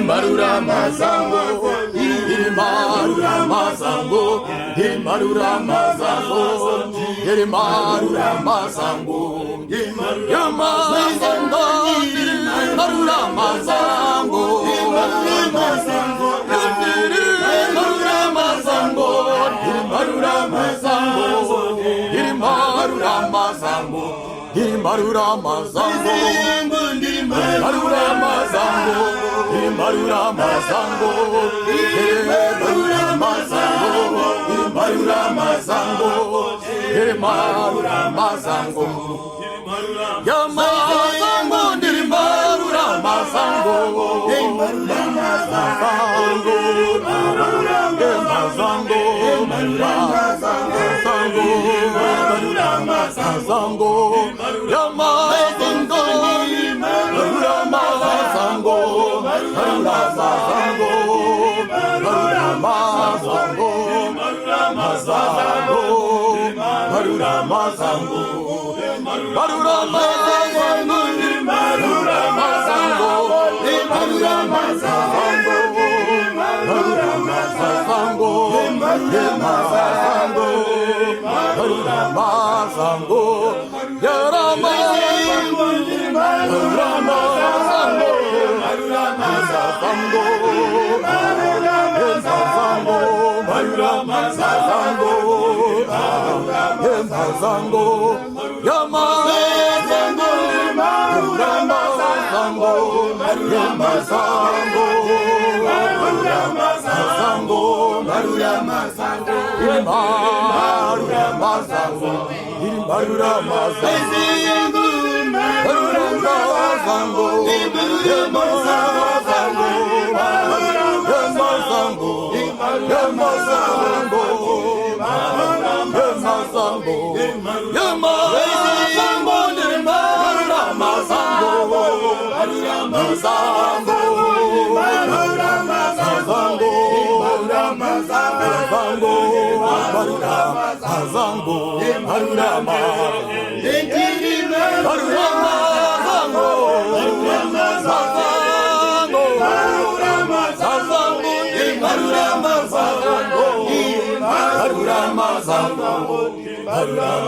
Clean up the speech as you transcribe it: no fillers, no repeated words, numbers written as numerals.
Marura Mazango, Marura Mazango, Marura Mazango, Marura Mazango, Yamazango, Marura Mazango, Marura Mazango, Marura Mazango, Marura Mazango, Marura Mazango, Marura Mazango, Marura Mazango, Marura Mazango, Marura Mazango, Marura Mazango, Yamazango, Marura Mazango, Marura Mazango, Marura Mazango, Marura Mazango, Yamazango, Marura Mazango, Marura Mazango, Marura Mazango, Marura Mazango, Marura Mazango, Marura Mazango, Marura Mazango, Marura Mazango, Marura Mazango, Marura Mazango, Yarama, Marura Mazango, Marura Mazango, Marura Mazango, Marura Mazango, Mazango, Yamazango, Marura Mazango, Marura Mazango, Marura Mazango, Marura Mazango, Marura Mazango, Marura Mazango, Marura Mazango, Yamazango, Yamazango, Yamazango, Marura